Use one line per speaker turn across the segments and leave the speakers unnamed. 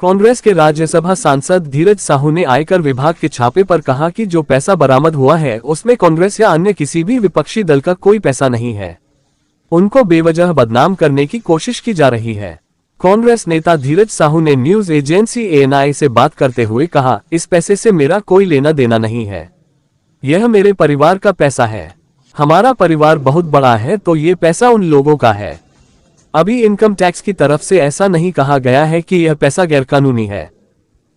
कांग्रेस के राज्यसभा सांसद धीरज साहू ने आयकर विभाग के छापे पर कहा कि जो पैसा बरामद हुआ है उसमें कांग्रेस या अन्य किसी भी विपक्षी दल का कोई पैसा नहीं है। उनको बेवजह बदनाम करने की कोशिश की जा रही है। कांग्रेस नेता धीरज साहू ने न्यूज एजेंसी एएनआई से बात करते हुए कहा, इस पैसे से मेरा कोई लेना देना नहीं है। यह मेरे परिवार का पैसा है। हमारा परिवार बहुत बड़ा है तो ये पैसा उन लोगों का है। अभी इनकम टैक्स की तरफ से ऐसा नहीं कहा गया है कि यह पैसा गैरकानूनी है।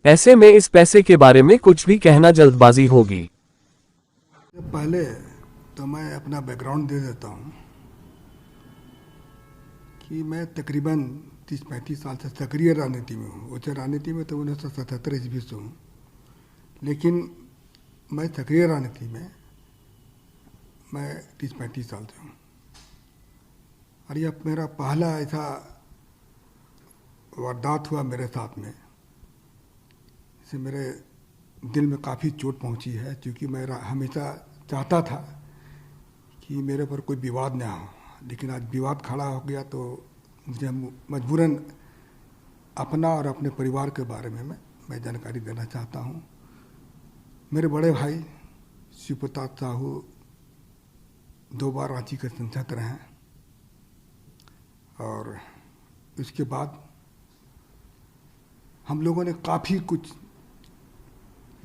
ऐसे में इस पैसे के बारे में कुछ भी कहना जल्दबाजी होगी।
पहले तो मैं अपना बैकग्राउंड दे देता हूँ कि मैं तकरीबन 30-35 साल से सक्रिय राजनीति में हूँ। उच्च राजनीति में तो 1977 ईस्वी से हूँ, लेकिन मैं सक्रिय राजनीति में मैं 30-35 साल से हूँ। और यह मेरा पहला ऐसा वारदात हुआ मेरे साथ में, इससे मेरे दिल में काफ़ी चोट पहुंची है, क्योंकि मैं हमेशा चाहता था कि मेरे पर कोई विवाद ना हो, लेकिन आज विवाद खड़ा हो गया तो मुझे मजबूरन अपना और अपने परिवार के बारे में मैं जानकारी देना चाहता हूं। मेरे बड़े भाई शिव प्रताप साहू 2 बार रांची के सांसद रहे हैं, और उसके बाद हम लोगों ने काफ़ी कुछ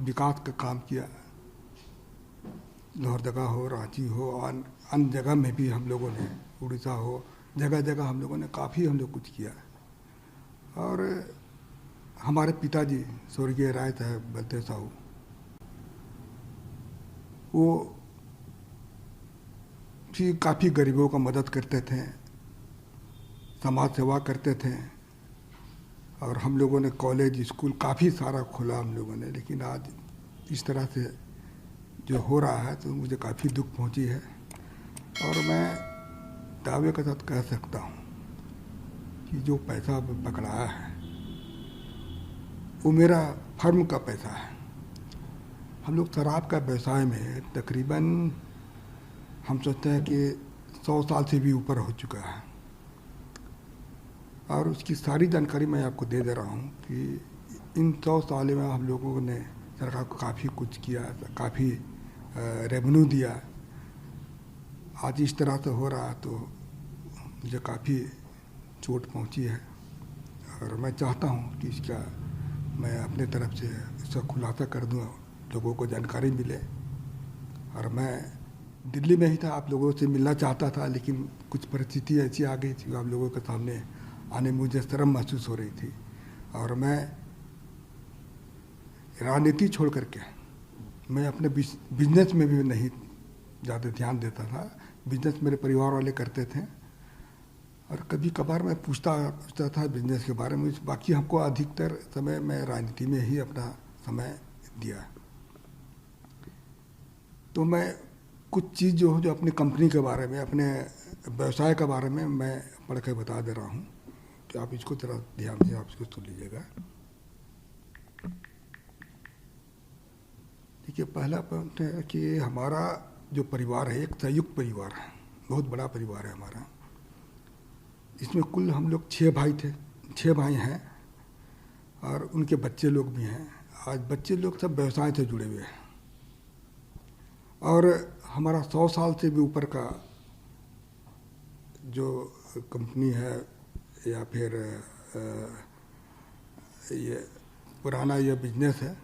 विकास का काम किया। लोहरदगा हो, रांची हो, अन्य जगह में भी हम लोगों ने, उड़ीसा हो, जगह जगह हम लोगों ने काफ़ी कुछ किया। और हमारे पिताजी स्वर्गीय राय साहब बलदेव साहू, वो भी काफ़ी गरीबों का मदद करते थे, समाज सेवा करते थे, और हम लोगों ने कॉलेज स्कूल काफ़ी सारा खोला हम लोगों ने। लेकिन आज इस तरह से जो हो रहा है तो मुझे काफ़ी दुख पहुंची है, और मैं दावे के साथ कह सकता हूं कि जो पैसा पकड़ाया है वो मेरा फर्म का पैसा है। हम लोग शराब का व्यवसाय में तकरीबन हम सोचते हैं कि 100 साल से भी ऊपर हो चुका है, और उसकी सारी जानकारी मैं आपको दे रहा हूँ कि इन 100 साल में हम लोगों ने सरकार को काफ़ी कुछ किया, काफ़ी रेवेन्यू दिया। आज इस तरह से हो रहा तो मुझे काफ़ी चोट पहुँची है, और मैं चाहता हूँ कि इसका मैं अपने तरफ से इसका खुलासा कर दूँ, लोगों को जानकारी मिले। और मैं दिल्ली में ही था, आप लोगों से मिलना चाहता था, लेकिन कुछ परिस्थिति ऐसी आ गई थी, आप लोगों के सामने आने मुझे शर्म महसूस हो रही थी। और मैं राजनीति छोड़ करके मैं अपने बिजनेस में भी नहीं ज़्यादा ध्यान देता था। बिजनेस मेरे परिवार वाले करते थे, और कभी कभार मैं पूछता था बिजनेस के बारे में। बाकी हमको अधिकतर समय मैं राजनीति में ही अपना समय दिया। तो मैं कुछ चीज़ जो अपनी कंपनी के बारे में, अपने व्यवसाय के बारे में मैं पढ़ के बता दे रहा हूँ, कि आप इसको जरा ध्यान से आप इसको सुन लीजिएगा। देखिए, पहला पॉइंट है कि हमारा जो परिवार है एक संयुक्त परिवार है, बहुत बड़ा परिवार है हमारा। इसमें कुल हम लोग 6 भाई थे, 6 भाई हैं, और उनके बच्चे लोग भी हैं। आज बच्चे लोग सब व्यवसाय से जुड़े हुए हैं, और हमारा 100 साल से भी ऊपर का जो कंपनी है या फिर ये पुराना ये बिजनेस है।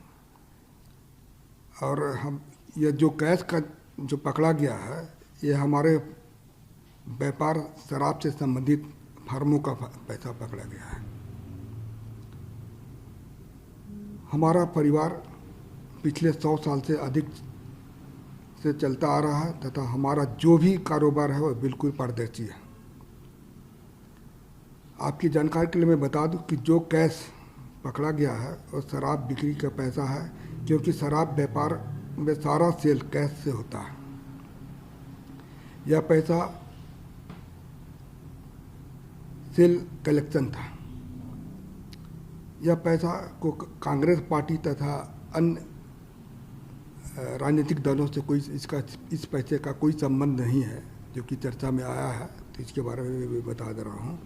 और हम ये जो कैश का जो पकड़ा गया है, ये हमारे व्यापार शराब से संबंधित फर्मों का पैसा पकड़ा गया है। हमारा परिवार पिछले 100 साल से अधिक से चलता आ रहा है, तथा हमारा जो भी कारोबार है वो बिल्कुल पारदर्शी है। आपकी जानकारी के लिए मैं बता दूं कि जो कैश पकड़ा गया है वो शराब बिक्री का पैसा है, क्योंकि शराब व्यापार में सारा सेल कैश से होता है। यह पैसा सेल कलेक्शन था। यह पैसा को कांग्रेस पार्टी तथा अन्य राजनीतिक दलों से कोई इस पैसे का कोई संबंध नहीं है, जो कि चर्चा में आया है। तो इसके बारे में मैं बता दे रहा हूँ।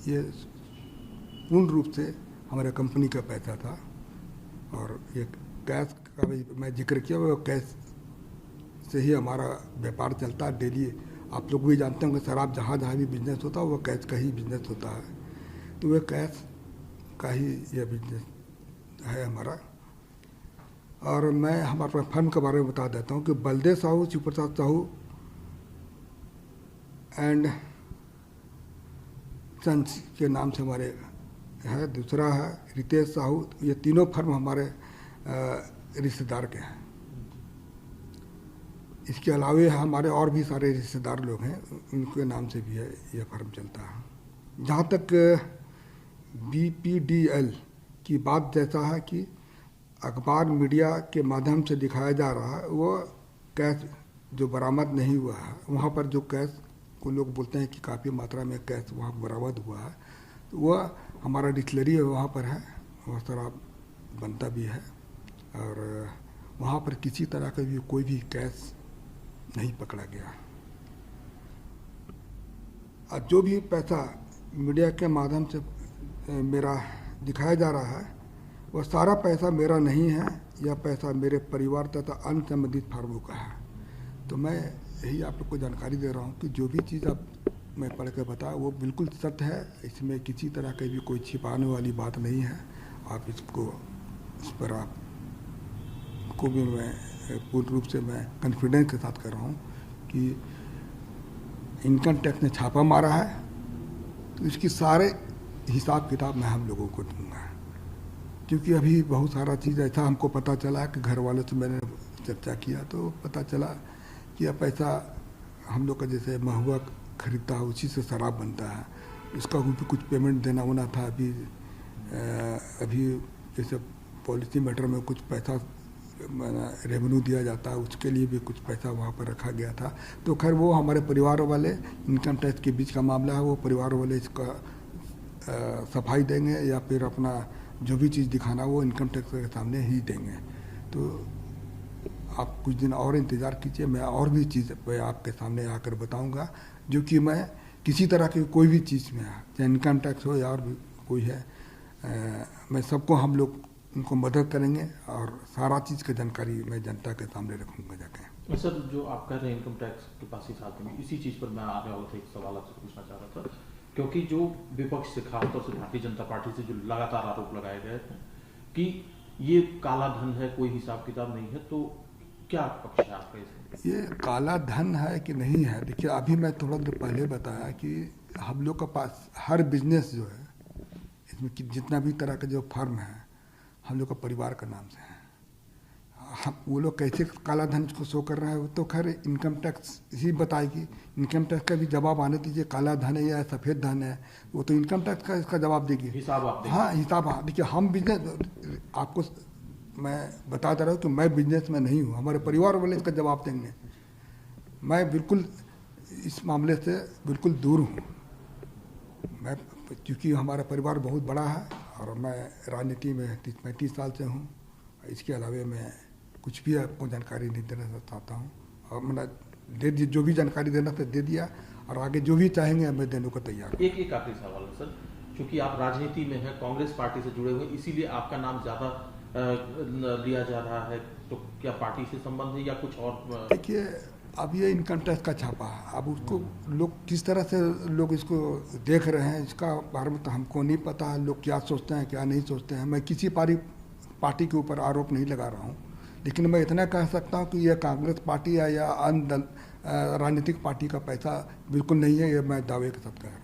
ये पूर्ण रूप से हमारे कंपनी का पैसा था। और ये कैश का भी मैं जिक्र किया, वो कैश से ही हमारा व्यापार चलता है डेली। आप लोग भी जानते होंगे शराब जहाँ जहाँ भी बिजनेस होता है वो कैश का ही बिजनेस होता है। तो वह कैश का ही यह बिजनेस है हमारा। और मैं हमारे फर्म के बारे में बता देता हूँ कि बलदेव साहू, शिवप्रसाद साहू एंड सन्स के नाम से हमारे है। दूसरा है रितेश साहू। ये तीनों फर्म हमारे रिश्तेदार के हैं। इसके अलावे हमारे और भी सारे रिश्तेदार लोग हैं, उनके नाम से भी है यह फर्म चलता है। जहाँ तक BPDL की बात जैसा है कि अखबार मीडिया के माध्यम से दिखाया जा रहा है, वो कैश जो बरामद नहीं हुआ है, वहाँ पर जो कैश को लोग बोलते हैं कि काफ़ी मात्रा में कैश वहाँ बरामद हुआ है, तो वह हमारा डिस्टिलरी है वहाँ पर है, वह शराब बनता भी है। और वहाँ पर किसी तरह का भी कोई भी कैश नहीं पकड़ा गया। और जो भी पैसा मीडिया के माध्यम से मेरा दिखाया जा रहा है, वह सारा पैसा मेरा नहीं है। यह पैसा मेरे परिवार तथा अन्य संबंधित फार्मों का है। तो मैं यही आप लोग को जानकारी दे रहा हूँ कि जो भी चीज़ अब मैं पढ़ के बताया वो बिल्कुल सत्य है। इसमें किसी तरह की भी कोई छिपाने वाली बात नहीं है। आप इसको, इस पर आप को भी मैं पूर्ण रूप से मैं कॉन्फिडेंस के साथ कर रहा हूँ कि इनकम टैक्स ने छापा मारा है, तो इसकी सारे हिसाब किताब मैं हम लोगों को दूंगा। क्योंकि अभी बहुत सारा चीज़ ऐसा हमको पता चला कि घर वालों से मैंने चर्चा किया तो पता चला कि यह पैसा हम लोग का जैसे महुआ खरीदता है उसी से शराब बनता है। इसका भी कुछ पेमेंट देना होना था। अभी जैसे पॉलिसी मैटर में कुछ पैसा रेवेन्यू दिया जाता है, उसके लिए भी कुछ पैसा वहाँ पर रखा गया था। तो खैर वो हमारे परिवार वाले, इनकम टैक्स के बीच का मामला है, वो परिवार वाले इसका सफाई देंगे या फिर अपना जो भी चीज़ दिखाना वो इनकम टैक्स के सामने ही देंगे। तो आप कुछ दिन और इंतज़ार कीजिए, मैं और भी चीज़ मैं आपके सामने आकर बताऊंगा, जो कि मैं किसी तरह की कोई भी चीज़ में, चाहे इनकम टैक्स हो या और भी कोई है, मैं सबको हम लोग उनको मदद करेंगे और सारा चीज़ की जानकारी मैं जनता के सामने रखूँगा जाके।
सर, जो आप कह रहे हैं इनकम टैक्स के पास ही साथ में, इसी चीज़ पर मैं आगे वाला था एक सवाल आपसे पूछना चाह रहा था। क्योंकि जो विपक्ष से, खासतौर से भारतीय जनता पार्टी से जो लगातार आरोप लगाए गए थे कि ये काला धन है, कोई हिसाब किताब नहीं है, तो क्या पक्ष है आपका इसमें?
ये काला धन है कि नहीं है, देखिए अभी मैं थोड़ा देर पहले बताया कि हम लोग के पास हर बिजनेस जो है, इसमें जितना भी तरह का जो फर्म है हम लोग का परिवार का नाम से है। हम वो लोग कैसे काला धन इसको शो कर रहा है वो तो खैर इनकम टैक्स ही बताएगी। इनकम टैक्स का भी जवाब आने दीजिए, काला धन है या सफ़ेद धन है, वो तो इनकम टैक्स का इसका जवाब देगी।
हिसाब आप देंगे।
हाँ, हिसाब। हाँ, देखिए हम बिजनेस, आपको मैं बता दे रहा हूँ कि मैं बिजनेस में नहीं हूँ, हमारे परिवार वाले इसका जवाब देंगे। मैं बिल्कुल इस मामले से बिल्कुल दूर हूँ। मैं, क्योंकि हमारा परिवार बहुत बड़ा है और मैं राजनीति में 35 साल से हूँ। इसके अलावा मैं कुछ भी आपको जानकारी नहीं देना चाहता हूँ। और मैंने दे दी, जो भी जानकारी देना था दे दिया, और आगे जो भी चाहेंगे मैं देने को तैयार हूँ।
एक आखिरी सवाल है सर, क्योंकि आप राजनीति में हैं, कांग्रेस पार्टी से जुड़े हुए, इसीलिए आपका नाम ज़्यादा लिया जा रहा है, तो क्या पार्टी से संबंध है या कुछ और?
देखिए अब ये इनकम टैक्स का छापा है, अब उसको लोग किस तरह से लोग इसको देख रहे हैं इसका बारे में तो हमको नहीं पता है। लोग क्या सोचते हैं क्या नहीं सोचते हैं, मैं किसी पार्टी के ऊपर आरोप नहीं लगा रहा हूँ। लेकिन मैं इतना कह सकता हूँ कि यह कांग्रेस पार्टी या अन्य राजनीतिक पार्टी का पैसा बिल्कुल नहीं है, ये मैं दावे के साथ कह रहा हूँ।